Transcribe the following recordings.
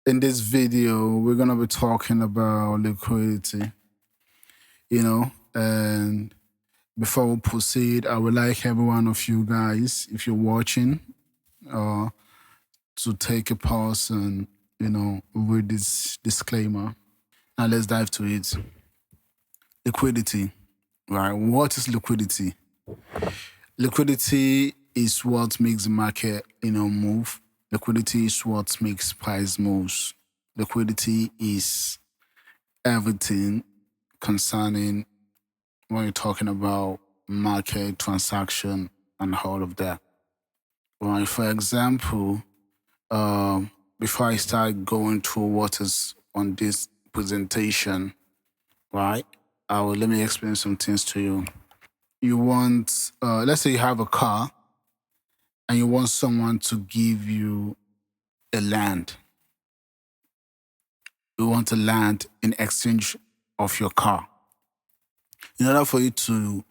In this video, we're going to be talking about liquidity, and before we proceed, I would like every one of you guys, if you're watching, to take a pause and, read this disclaimer. Now let's dive to it. Liquidity, right? What is liquidity? Liquidity is what makes the market, move. Liquidity is what makes price moves. Liquidity is everything concerning when you're talking about market transaction and all of that. Right? For example, before I start going through what is on this presentation, right? Let me explain some things to you. You want, let's say you have a car and you want someone to give you a land. You want a land in exchange of your car. In order for you to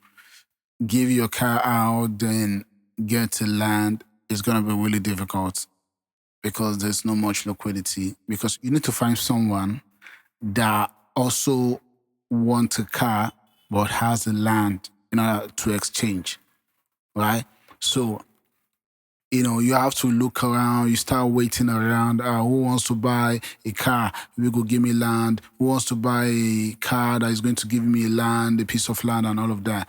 give your car out, then get a land, it's going to be really difficult because there's not much liquidity. Because you need to find someone that also wants a car but has a land in order to exchange, right? So, you have to look around, you start waiting around. Who wants to buy a car? You go give me land. Who wants to buy a car that is going to give me land, a piece of land and all of that?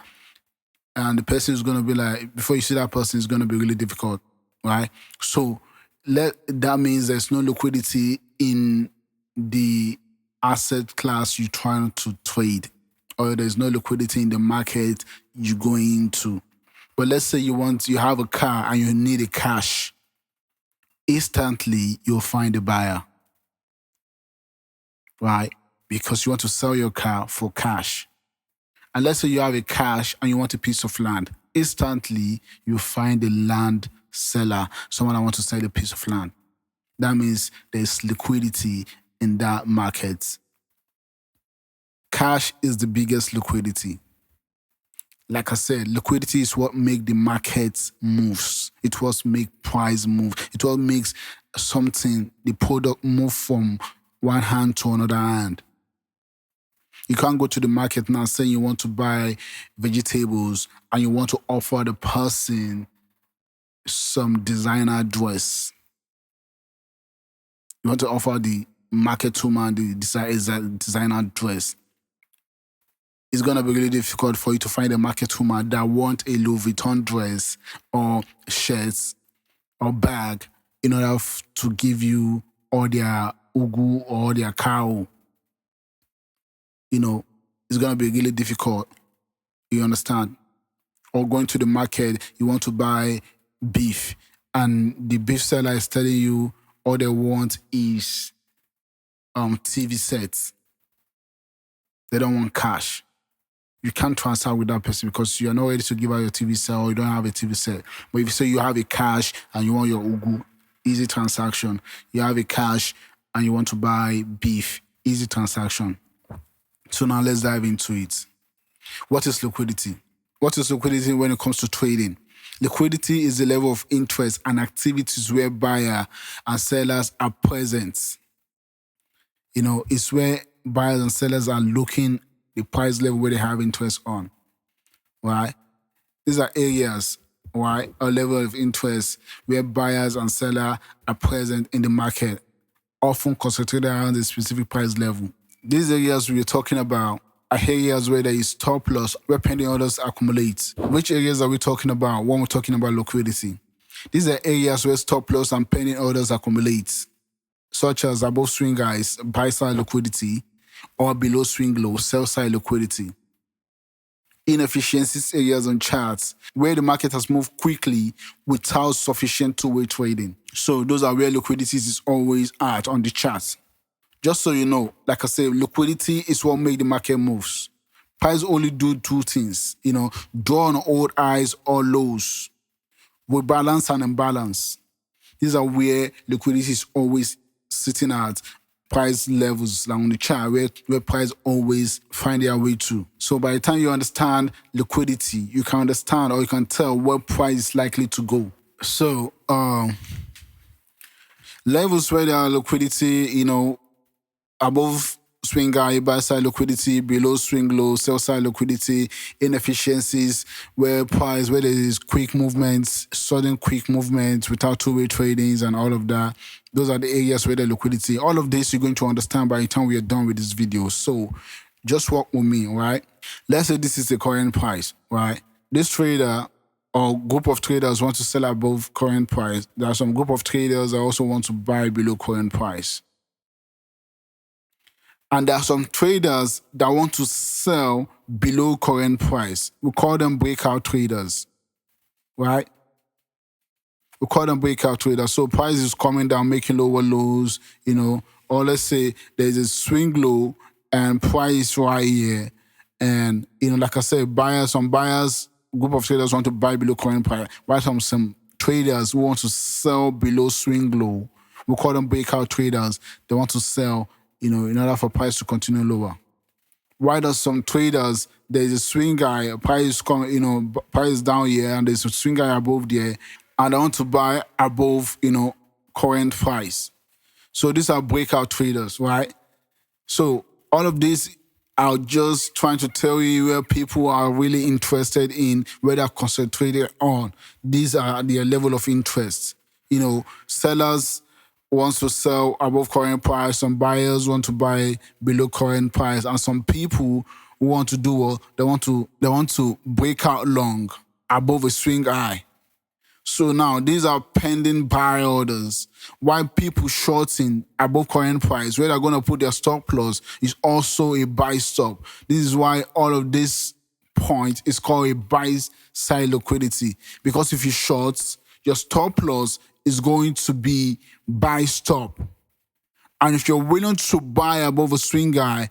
And the person is going to be like, before you see that person, it's going to be really difficult, right? So that means there's no liquidity in the asset class you're trying to trade, or there's no liquidity in the market you're going into. But let's say you have a car and you need a cash. Instantly, you'll find a buyer, right? Because you want to sell your car for cash. And let's say you have a cash and you want a piece of land. Instantly, you find a land seller, someone that wants to sell a piece of land. That means there's liquidity in that market. Cash is the biggest liquidity. Like I said, liquidity is what makes the market moves. It what makes price move. It what makes the product move from one hand to another hand. You can't go to the market now saying you want to buy vegetables and you want to offer the person some designer dress. You want to offer the market woman the designer dress. It's going to be really difficult for you to find a market woman that wants a Louis Vuitton dress or shirts or bag in order to give you all their ugu or their cow. It's going to be really difficult. You understand? Or going to the market, you want to buy beef, and the beef seller is telling you all they want is TV sets. They don't want cash. You can't transact with that person because you're not ready to give out your TV set or you don't have a TV set. But if you say you have a cash and you want your ugu, easy transaction. You have a cash and you want to buy beef, easy transaction. So now let's dive into it. What is liquidity? What is liquidity when it comes to trading? Liquidity is the level of interest and activities where buyer and sellers are present. It's where buyers and sellers are looking the price level where they have interest on, right? These are areas, right, or level of interest where buyers and sellers are present in the market, often concentrated around a specific price level. These areas we're talking about are areas where there is stop loss, where pending orders accumulate. Which areas are we talking about when we're talking about liquidity? These are areas where stop loss and pending orders accumulate, such as above swing highs, buy side liquidity, or below swing low, sell side liquidity. Inefficiencies areas on charts where the market has moved quickly without sufficient two-way trading. So those are where liquidity is always at on the charts. Just so you know, like I said, liquidity is what makes the market moves. Price only do two things, draw on old highs or lows with balance and imbalance. These are where liquidity is always sitting at price levels like on the chart where price always find their way to. So by the time you understand liquidity, you can understand or you can tell where price is likely to go. So Levels where there are liquidity, above swing high, buy side liquidity, below swing low, sell side liquidity, inefficiencies, where there is quick movements, sudden quick movements without two-way tradings and all of that. Those are the areas where the liquidity. All of this you're going to understand by the time we are done with this video. So just walk with me, right? Let's say this is the current price, right? This trader or group of traders want to sell above current price. There are some group of traders that also want to buy below current price. And there are some traders that want to sell below current price. We call them breakout traders, right? We call them breakout traders. So price is coming down, making lower lows, or let's say there's a swing low and price right here. And, like I said, some buyers, group of traders want to buy below current price. Right? Some traders who want to sell below swing low. We call them breakout traders. They want to sell, in order for price to continue lower. Why does some traders, there's a swing guy, price is down here, and there's a swing guy above there, and I want to buy above, current price. So these are breakout traders, right? So all of this, I'm just trying to tell you where people are really interested in, where they're concentrated on. These are their level of interest. Sellers wants to sell above current price, some buyers want to buy below current price, and some people who want to do what they want to break out long above a swing high. So now these are pending buy orders. Why people shorting above current price, where they're going to put their stop loss, is also a buy stop. This is why all of this point is called a buy side liquidity, because if you short, your stop loss is going to be buy stop. And if you're willing to buy above a swing high,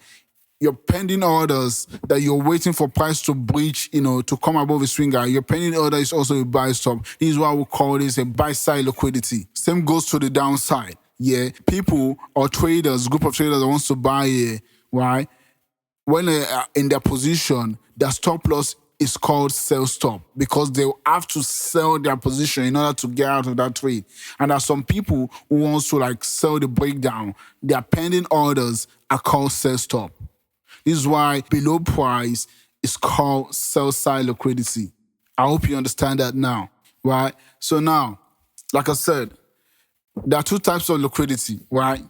your pending orders that you're waiting for price to breach, to come above a swing high, your pending order is also a buy stop. This is why we call this a buy side liquidity. Same goes to the downside. Yeah, people or traders, group of traders that wants to buy here, right? When they are in their position, their stop loss is called sell stop, because they will have to sell their position in order to get out of that trade. And there are some people who wants to sell the breakdown. Their pending orders are called sell stop. This is why below price is called sell side liquidity. I hope you understand that now, right? So now, like I said, there are two types of liquidity, right?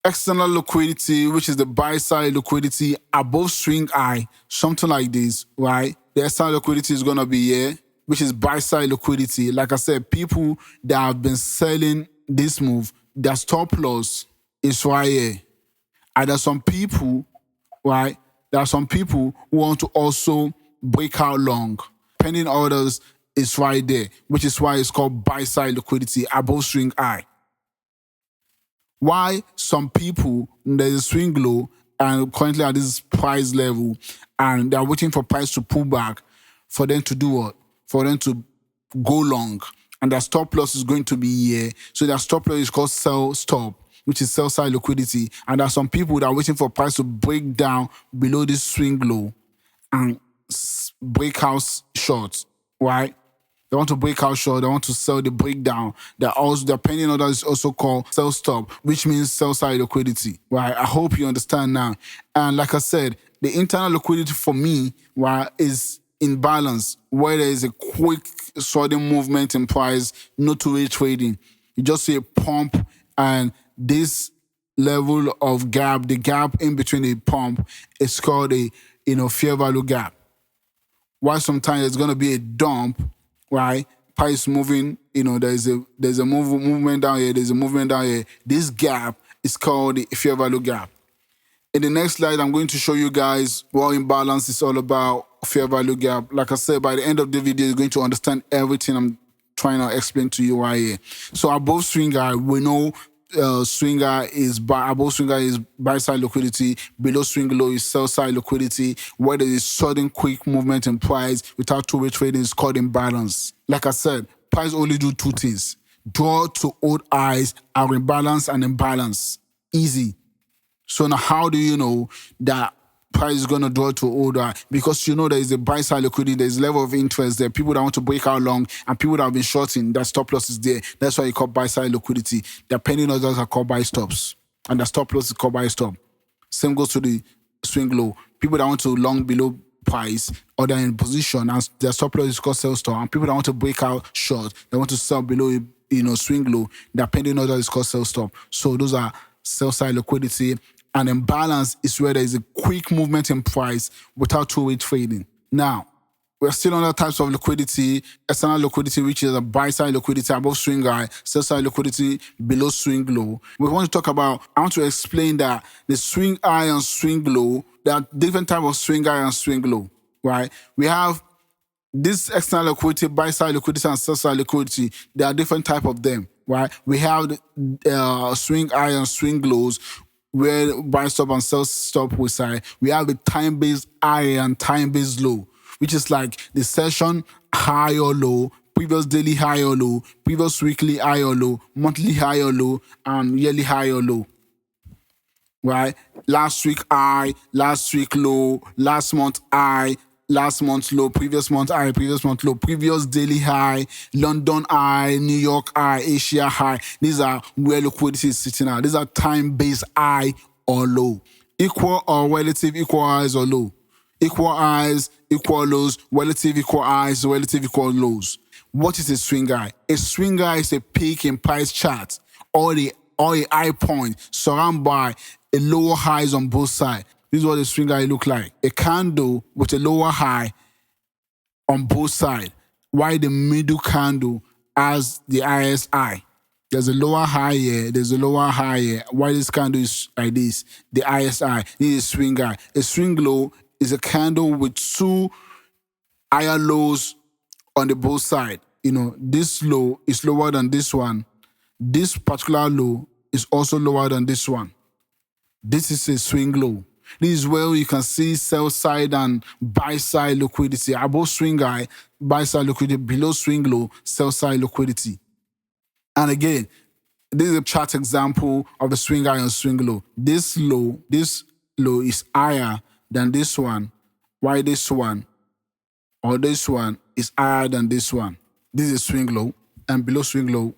External liquidity, which is the buy side liquidity above swing high, something like this, right? The external liquidity is going to be here, which is buy side liquidity. Like I said, people that have been selling this move, their stop loss is right here. And there's some people, right? There are some people who want to also break out long. Pending orders is right there, which is why it's called buy side liquidity above swing high. Why some people, there's a swing low and currently at this price level, and they're waiting for price to pull back for them to do what? For them to go long. And their stop loss is going to be here. So their stop loss is called sell stop, which is sell side liquidity. And there are some people that are waiting for price to break down below this swing low and break out short, right? They want to break out short. They want to sell the breakdown. Their pending order is also called sell stop, which means sell side liquidity. Right? I hope you understand now. And like I said, the internal liquidity for me, right, is in balance, where there is a quick, sudden movement in price, no two-way trading. You just see a pump, and this level of gap, the gap in between the pump, is called a fair value gap. Why sometimes there's going to be a dump, right? Price moving, there's a movement down here, there's a movement down here. This gap is called the fair value gap. In the next slide, I'm going to show you guys what imbalance is all about, fair value gap. Like I said, by the end of the video, you're going to understand everything I'm trying to explain to you right here. So above swing high, we know above swing high is buy side liquidity, below swing low is sell side liquidity. Where there is sudden quick movement in price without two-way trading is called imbalance. Like I said, price only do two things: draw to hold highs and rebalance and imbalance. Easy. So now how do you know that price is going to draw to older, because you know there is a buy side liquidity, there's a level of interest there, people that want to break out long, and people that have been shorting, that stop loss is there. That's why you call buy side liquidity. The pending orders are called buy stops, and the stop loss is called buy stop. Same goes to the swing low. People that want to long below price, or they're in position and their stop loss is called sell stop, and people that want to break out short, they want to sell below, swing low, their pending order is called sell stop. So those are sell side liquidity. And imbalance is where there is a quick movement in price without two-way trading. Now, we're still on the types of liquidity: external liquidity, which is a buy-side liquidity above swing high, sell-side liquidity below swing low. We want to talk about, I want to explain that the swing high and swing low, there are different types of swing high and swing low, right? We have this external liquidity, buy-side liquidity, and sell-side liquidity. There are different types of them, right? We have the swing high and swing lows, where buy stop and sell stop reside. We have a time-based high and time-based low, which is like the session high or low, previous daily high or low, previous weekly high or low, monthly high or low, and yearly high or low. Right? Last week high, last week low, last month high, last month low, previous month high, previous month low, previous daily high, London high, New York high, Asia high. These are where liquidity is sitting at. These are time-based high or low. Equal or relative equal highs or low. Equal highs, equal lows, relative equal highs, relative equal lows. What is a swing high? A swing high is a peak in price chart, or a high point surrounded by a lower highs on both sides. This is what a swing high look like. A candle with a lower high on both sides, while the middle candle has the highest high. There's a lower high here, there's a lower high here. Why this candle is like this, the highest high. This is a swing high. A swing low is a candle with two higher lows on the both sides. This low is lower than this one. This particular low is also lower than this one. This is a swing low. This is where you can see sell side and buy side liquidity. Above swing high, buy side liquidity. Below swing low, sell side liquidity. And again, this is a chart example of the swing high and swing low. This low is higher than this one, while this one or this one is higher than this one. This is swing low, and below swing low,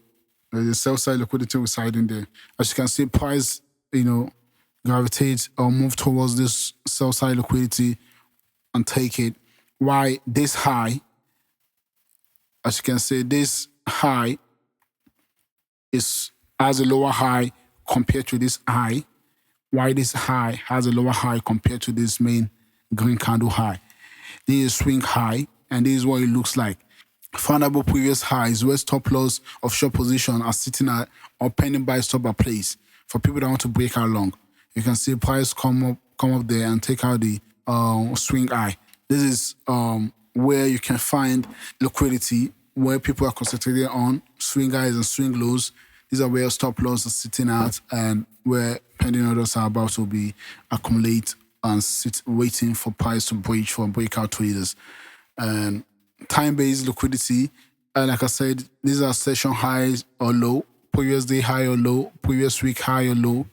there's a sell side liquidity residing there. As you can see, price, gravitate or move towards this sell side liquidity and take it. Why this high, as you can see, this high has a lower high compared to this high. Why this high has a lower high compared to this main green candle high. This is swing high, and this is what it looks like. Findable previous highs where stop loss of short position are sitting at or pending buy stop are placed for people that want to break out long. You can see price come up there and take out the swing high. This is where you can find liquidity, where people are concentrating on swing highs and swing lows. These are where stop loss is sitting at, and where pending orders are about to be accumulate and waiting for price to breach for breakout traders. And time-based liquidity, and like I said, these are session highs or low, previous day high or low, previous week high or low,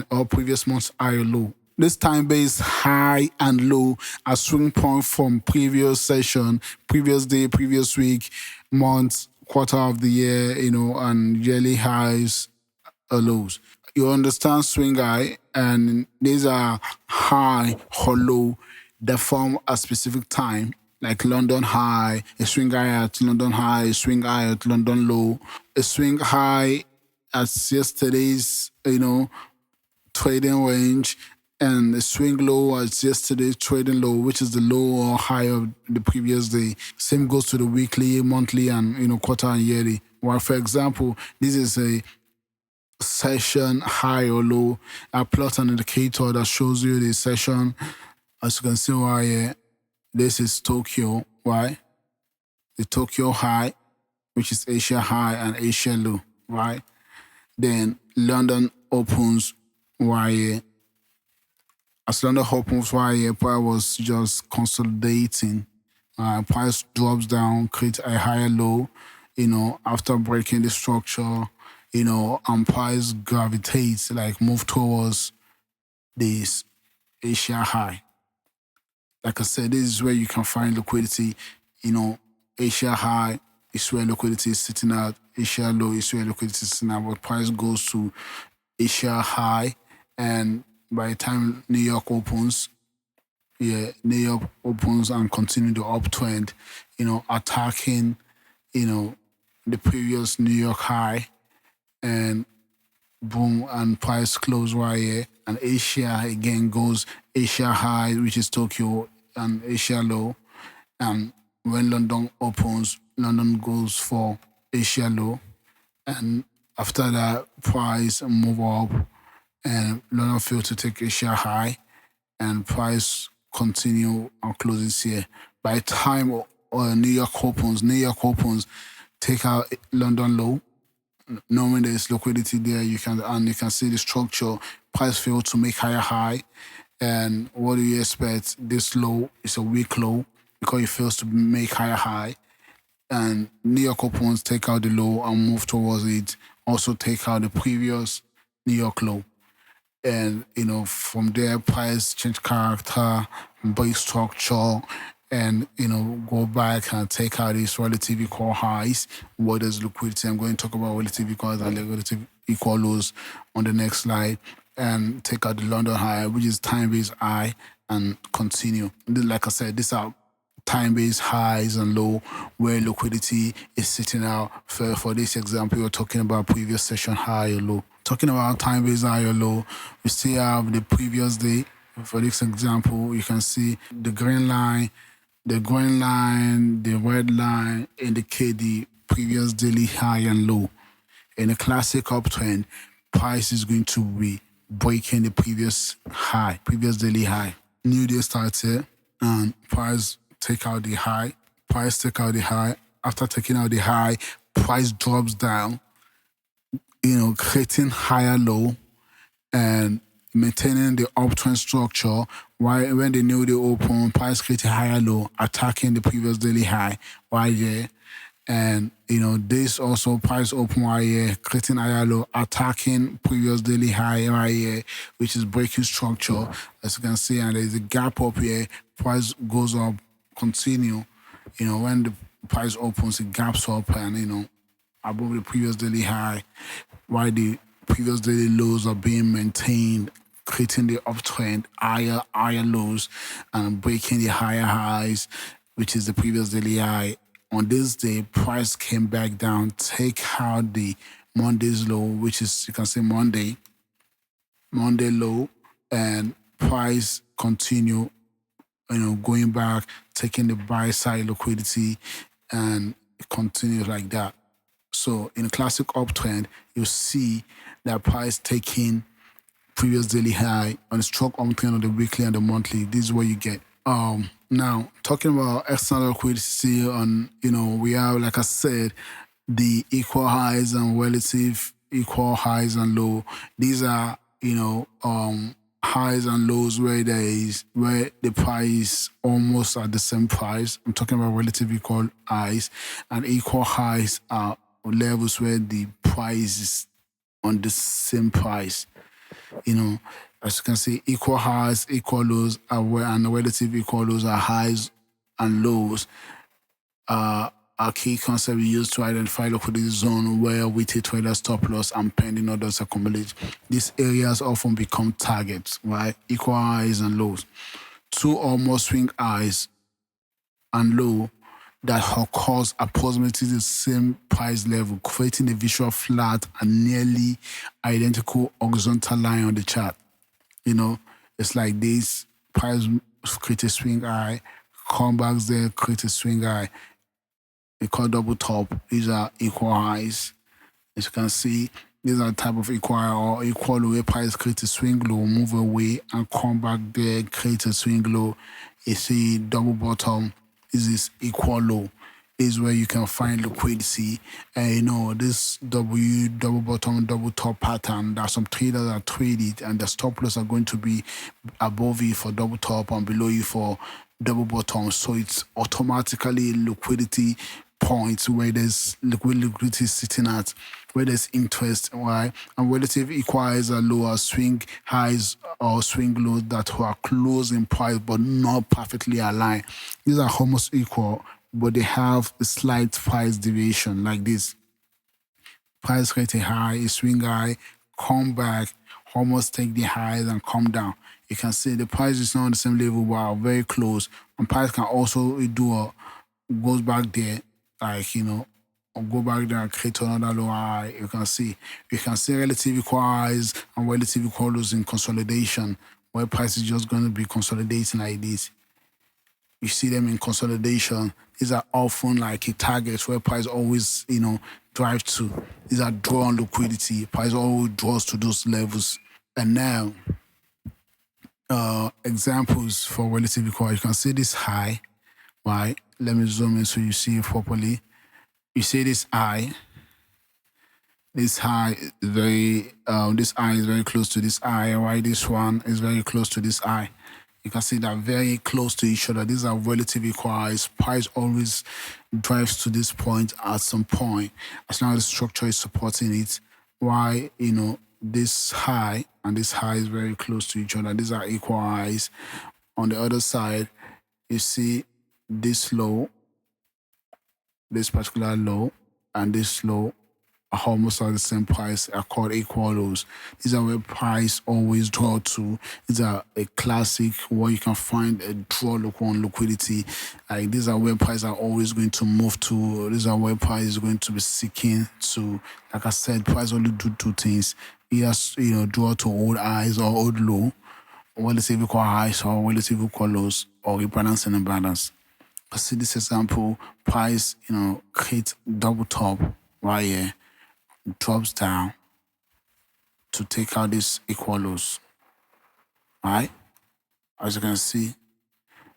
or previous month's high or low. This time-based high and low are swing point from previous session, previous day, previous week, month, quarter of the year, and yearly highs or lows. You understand swing high, and these are high or low that form a specific time, like London high, a swing high at London high, a swing high at London low, a swing high at yesterday's, trading range, and a swing low at yesterday's trading low, which is the low or high of the previous day. Same goes to the weekly, monthly, and quarter and yearly. Well, for example, this is a session high or low. I plot an indicator that shows you the session. As you can see right here, this is Tokyo, right? The Tokyo high, which is Asia high and Asia low, right? Then London opens right here. As London opens right here, price was just consolidating. Price drops down, creates a higher low, after breaking the structure, and price gravitates, like move towards this Asia high. Like I said, this is where you can find liquidity. Asia high is where liquidity is sitting at. Asia low is where liquidity is sitting at. But price goes to Asia high, and by the time New York opens, New York opens and continue the uptrend, attacking, the previous New York high, and boom, and price close right here. And Asia again goes Asia high, which is Tokyo, and Asia low. And when London opens, London goes for Asia low. And after that, price move up, and London failed to take Asia high, and price continue and closes here. By the time New York opens, take out London low. Knowing there's liquidity there, you can see the structure. Price failed to make higher high, and what do you expect? This low is a weak low because it fails to make higher high. And New York opens, take out the low and move towards it. Also take out the previous New York low. And, from there, price change character, break structure, and, go back and take out these relative equal highs. What is liquidity? I'm going to talk about relative equal highs and relative equal lows on the next slide. And take out the London high, which is time-based high, and continue. Like I said, these are time-based highs and low where liquidity is sitting out. For this example, we're talking about previous session high or low. Talking about time-based high or low, we still have the previous day. For this example, you can see the green line, the red line indicate the previous daily high and low. In a classic uptrend, price is going to be breaking the previous daily high. New day starts here, and price take out the high. After taking out the high, price drops down, creating higher low and maintaining the uptrend structure. While when the new day open, price creating higher low, attacking the previous daily high right here. And, this also price open right here, creating higher low, attacking previous daily high right here, which is breaking structure, as you can see. And there's a gap up here, price goes up, continue. When the price opens, it gaps up and, above the previous daily high, while the previous daily lows are being maintained, creating the uptrend, higher lows, and breaking the higher highs, which is the previous daily high. On this day, price came back down, take out the Monday's low, which is, you can see Monday low, and price continue, going back, taking the buy side liquidity, and it continues like that. So in a classic uptrend, you see that price taking previous daily high on a strong uptrend on the weekly and the monthly. This is what you get. Now, talking about external liquidity, we have, like I said, the equal highs and relative equal highs and low. These are, highs and lows where the price almost at the same price. I'm talking about relative equal highs, and equal highs are levels where the price is on the same price. As you can see, equal highs, equal lows are where, and relative equal lows are highs and lows. Are key concept we use to identify liquidity zone where weighted trader stop loss and pending orders accumulate. These areas often become targets, right? Equal highs and lows. Two or more swing highs and low that occurs approximately the same price level, creating a visual flat and nearly identical horizontal line on the chart. It's like this: price create a swing high, come back there, create a swing high. They call double top. These are equal highs. As you can see, these are type of equal high or equal low where price create a swing low, move away, and come back there, create a swing low. You see double bottom. This is equal low. This is where you can find liquidity. And this double bottom, double top pattern, there are some traders that trade it, and the stop loss are going to be above you for double top and below you for double bottom. So it's automatically liquidity points where there's liquidity sitting at, where there's interest, right? And relative equals are lower swing highs or swing lows that are close in price but not perfectly aligned. These are almost equal, but they have a slight price deviation like this. Price rate a high, a swing high, come back, almost take the highs and come down. You can see the price is not on the same level, but are very close. And price can also goes back there, like, or go back there and create another low high. You can see relative equal highs and relative equal lows in consolidation, where price is just going to be consolidating like this. You see them in consolidation. These are often like a target where price always, drive to. These are draw on liquidity. Price always draws to those levels. And now, examples for relative equal. You can see this high, right? Let me zoom in so you see it properly. You see this high. This high is this eye is very close to this eye, right? This one is very close to this eye. You can see they're very close to each other. These are relative equal highs. Price always drives to this point at some point, as long as the structure is supporting it. Why, this high and this high is very close to each other. These are equal highs. On the other side, you see this low, this particular low, and this low are almost at the same price, are called equal lows. These are where price always draw to. These are a classic where you can find a draw on liquidity. Like, these are where price are always going to move to. These are where price is going to be seeking to. Like I said, price only do two things. Either draw to old highs or old low, relative equal highs or relative equal lows, or rebalance and imbalance. I see this example, price, create double top right here, drops down to take out this equal lows, right? As you can see,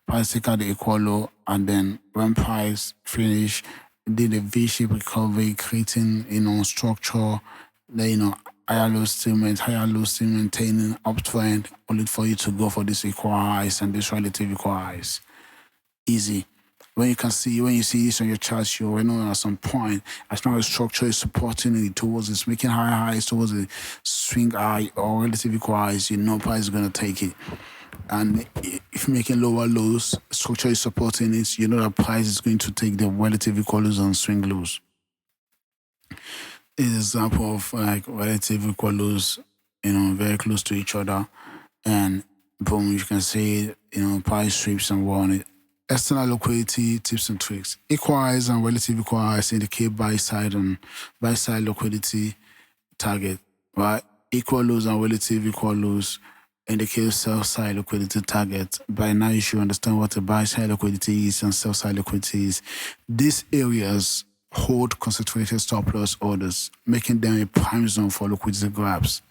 price take out the equal low, and then when price finish, did a V-shaped recovery, creating, structure, then, higher low still maintaining uptrend, only for you to go for this equal highs and this relative equal highs. Easy. When you see this on your charts, you will know at some point, as long as structure is supporting it towards it's making high highs towards the swing high or relative equal highs, price is going to take it. And if you're making lower lows, structure is supporting it, that price is going to take the relative equal lows and swing lows. This is an example of like relative equal lows, very close to each other, and boom, you can see, price sweeps and war on it. External liquidity tips and tricks. Equal highs and relative equal highs indicate buy side liquidity target, right? Equal lows and relative equal lows indicate sell side liquidity target. By now, you should understand what a buy side liquidity is and sell side liquidity is. These areas hold concentrated stop loss orders, making them a prime zone for liquidity grabs.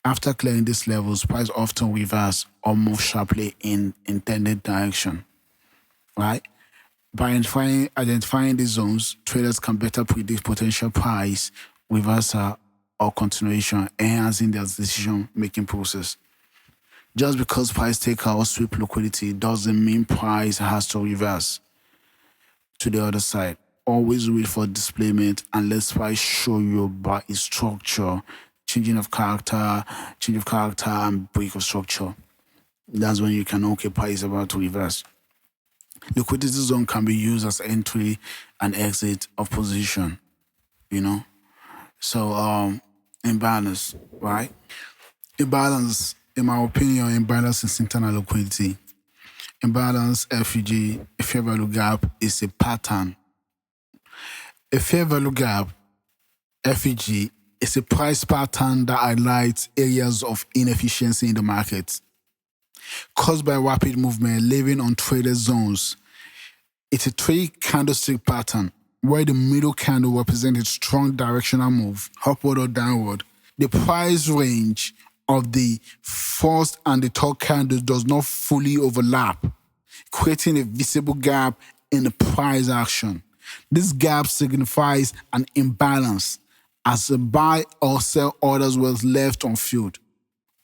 After clearing these levels, price often reverse or move sharply in intended direction. Right? By identifying these zones, traders can better predict potential price reversal or continuation, enhancing their decision-making process. Just because price take out or sweep liquidity doesn't mean price has to reverse to the other side. Always wait for displacement and let price show you by its structure, change of character, and break of structure. That's when you can know, okay, price is about to reverse. Liquidity zone can be used as entry and exit of position, So, imbalance, right? Imbalance, in my opinion, imbalance is internal liquidity. Imbalance, FEG, a fair value gap, is a pattern. A fair value gap, FEG, is a price pattern that highlights areas of inefficiency in the market caused by rapid movement living on traded zones. It's a three-candlestick pattern where the middle candle represents a strong directional move, upward or downward. The price range of the first and the third candles does not fully overlap, creating a visible gap in the price action. This gap signifies an imbalance, as the buy or sell orders were left unfilled,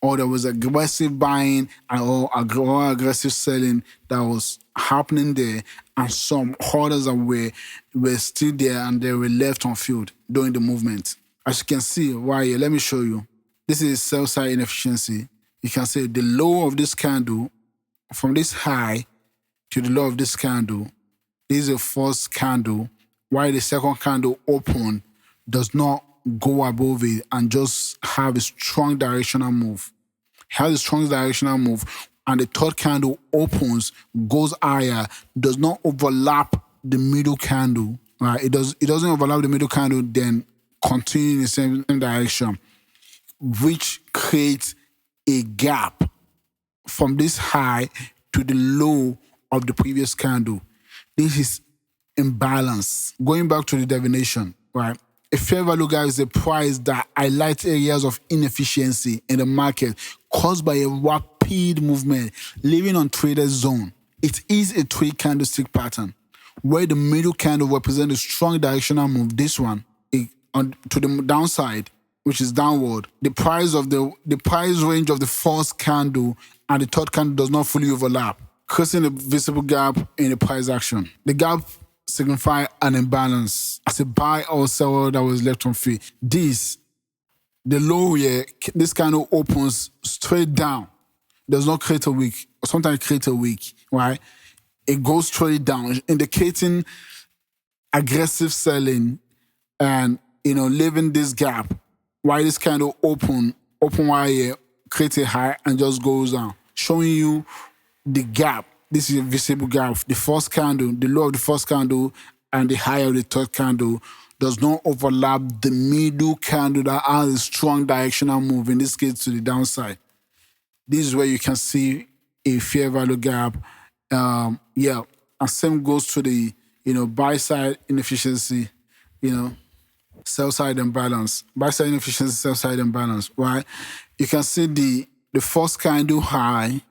or there was aggressive buying or aggressive selling that was happening there, and some orders that were still there and they were left unfilled during the movement. As you can see right here, let me show you. This is sell side inefficiency. You can see the low of this candle from this high to the low of this candle. This is a first candle, while the second candle open does not go above it and just have a strong directional move. Has a strong directional move, and the third candle opens, goes higher, does not overlap the middle candle. Right? It doesn't overlap the middle candle, then continue in the same direction, which creates a gap from this high to the low of the previous candle. This is imbalance. Going back to the definition, right? A fair value gap is a price that highlights areas of inefficiency in the market caused by a rapid movement leaving untraded zone. It is a three candlestick pattern where the middle candle represents a strong directional move. This one to the downside, which is downward. The price range of the first candle and the third candle does not fully overlap, causing a visible gap in the price action. The gap signifies an imbalance as a buy or seller that was left on free. The low here, this candle opens straight down. It does not create a wick, or sometimes create a wick, right? It goes straight down, indicating aggressive selling and leaving this gap. While this candle open wide here, creates a high and just goes down, showing you the gap. This is a visible gap. The first candle, the low of the first candle and the high of the third candle does not overlap the middle candle that has a strong directional move, in this case to the downside. This is where you can see a fair value gap. And same goes to the buy side inefficiency, sell side imbalance. Buy side inefficiency, sell side imbalance. Right? You can see the first candle high,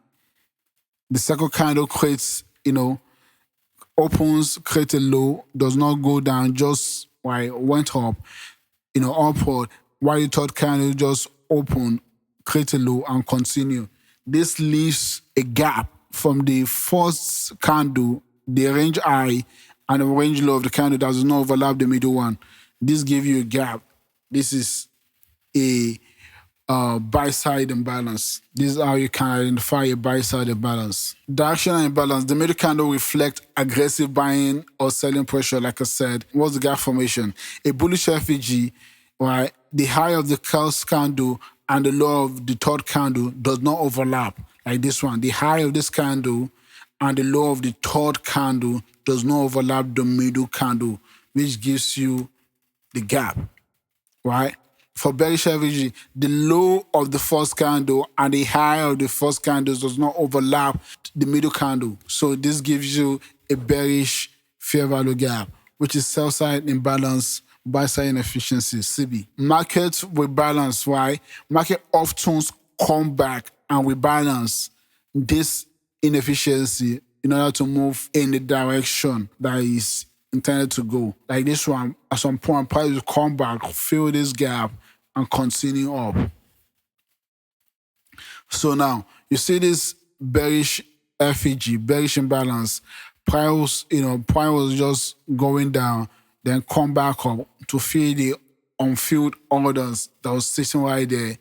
the second candle creates, opens, creates a low, does not go down, just went up, upward, while the third candle just open, create a low and continue. This leaves a gap from the first candle, the range high, and the range low of the candle that does not overlap the middle one. This gives you a gap. This is a buy-side imbalance. This is how you can identify a buy-side imbalance. Directional imbalance. The middle candle reflects aggressive buying or selling pressure, like I said. What's the gap formation? A bullish FEG, right? The high of the first candle and the low of the third candle does not overlap, like this one. The high of this candle and the low of the third candle does not overlap the middle candle, which gives you the gap, right? For bearish FEG, the low of the first candle and the high of the first candle does not overlap the middle candle. So this gives you a bearish fair value gap, which is sell side imbalance, buy side inefficiency, CB. Markets rebalance, right? Market often come back and rebalance this inefficiency in order to move in the direction that is intended to go. Like this one, at some point, price will come back, fill this gap, and continue up. So now, you see this bearish FEG, bearish imbalance. Price was just going down, then come back up to fill the unfilled orders that was sitting right there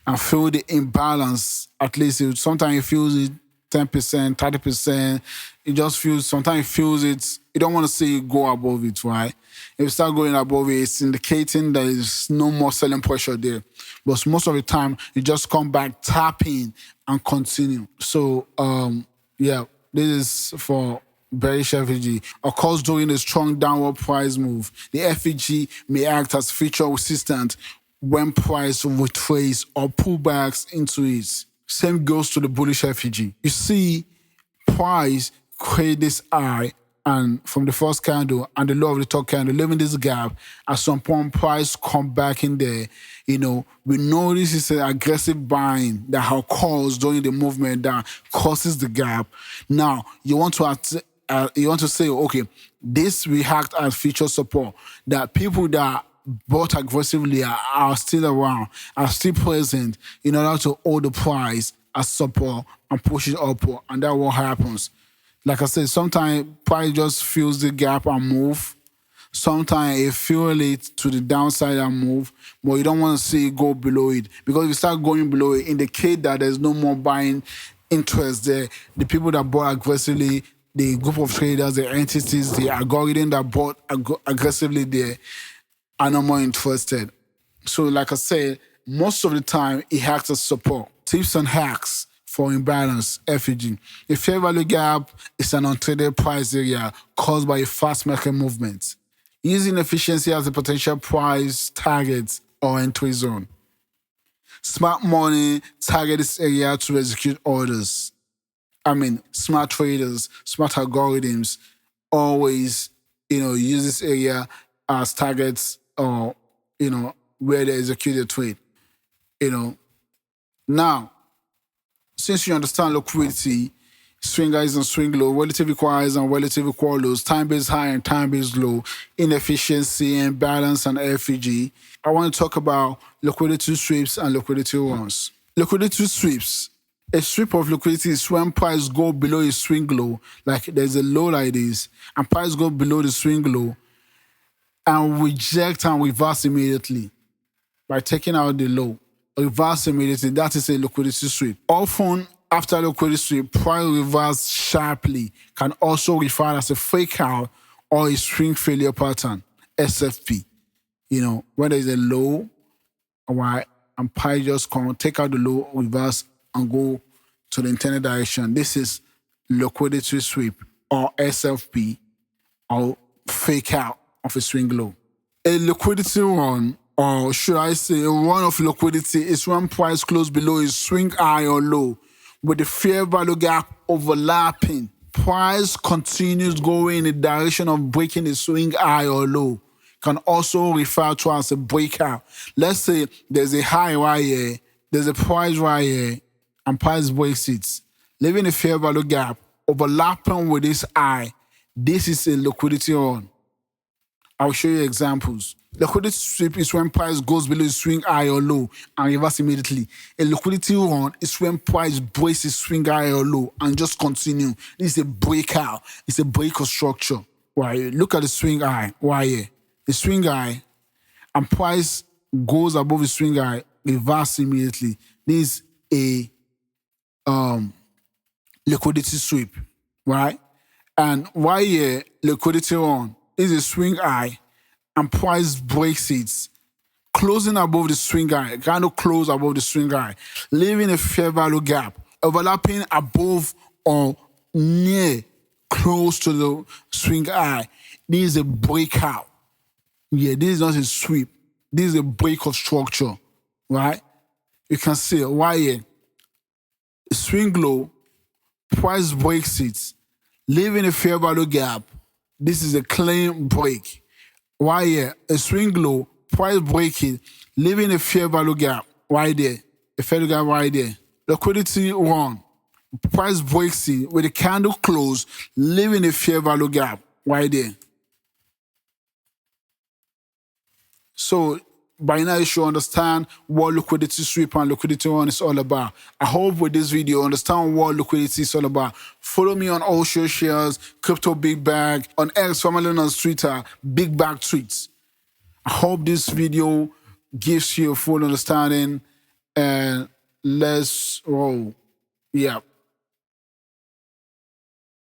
and fill the imbalance. At least sometimes it feels it 10%, 30%. It just feels, sometimes it feels it. You don't want to see it go above it, right? If you start going above it, it's indicating there is no more selling pressure there. But most of the time, you just come back, tap in, and continue. So, this is for bearish FEG. Occurs during a strong downward price move. The FEG may act as feature resistant when price retraces or pullbacks into it. Same goes to the bullish FEG. You see price create this high and from the first candle and the low of the third candle, leaving this gap. At some point, price come back in there. We know this is an aggressive buying that occurs during the movement that causes the gap. Now, you want to say, okay, this react as feature support, that people that bought aggressively are still around, are still present in order to hold the price as support and push it upward. And that's what happens. Like I said, sometimes price just fills the gap and move. Sometimes it fuel it to the downside and move, but you don't want to see it go below it, because if you start going below it, indicate that there's no more buying interest there. The people that bought aggressively, the group of traders, the entities, the algorithm that bought aggressively there are no more interested. So like I said, most of the time it acts as support. Tips and hacks for imbalance, FEG. A fair value gap is an untraded price area caused by a fast market movement. Using efficiency as a potential price target or entry zone. Smart money target this area to execute orders. Smart traders, smart algorithms always, use this area as targets or, where they execute the trade. Now, since you understand liquidity, swing highs and swing low, relative equal highs and relative equal lows, time-based high and time-based low, inefficiency, imbalance, and FEG, I want to talk about liquidity sweeps and liquidity runs. Liquidity sweeps. A sweep of liquidity is when price go below a swing low, like there's a low like this, and price go below the swing low, and reject and reverse immediately by taking out the low. Reverse immediately, that is a liquidity sweep. Often, after liquidity sweep, price reverse sharply can also refer as a fake out or a swing failure pattern, SFP. When there's a low, right, and price just come, take out the low, reverse, and go to the intended direction. This is liquidity sweep or SFP or fake out of a swing low. A liquidity run, or should I say a run of liquidity, is when price close below a swing high or low with the fair value gap overlapping. Price continues going in the direction of breaking the swing high or low. Can also refer to as a breakout. Let's say there's a high right here, there's a price right here, and price breaks it, leaving a fair value gap overlapping with this high. This is a liquidity run. I'll show you examples. Liquidity sweep is when price goes below the swing high or low and reverse immediately. A liquidity run is when price breaks the swing high or low and just continue. This is a breakout. It's a break of structure. Right? Look at the swing high right here. The swing high, and price goes above the swing high, reverse immediately. This is a liquidity sweep, right? And right here, liquidity run is a swing high, and price breaks it, closing above the swing high, kind of close above the swing high, leaving a fair value gap, overlapping above or near, close to the swing high. This is a breakout. Yeah, this is not a sweep. This is a break of structure, right? You can see right here, swing low, price breaks it, leaving a fair value gap. This is a clean break. Right here, a swing low, price break it, leaving a fair value gap right there, a fair value gap right there. Liquidity run, price breaks it with a candle close, leaving a fair value gap right there. So by now you should understand what liquidity sweep and liquidity run is all about. I hope with this video you understand what liquidity is all about. Follow me on all socials, Crypto Big Bag, on X, formerly known as Twitter, Big Bag Tweets. I hope this video gives you a full understanding, and let's roll. Yeah.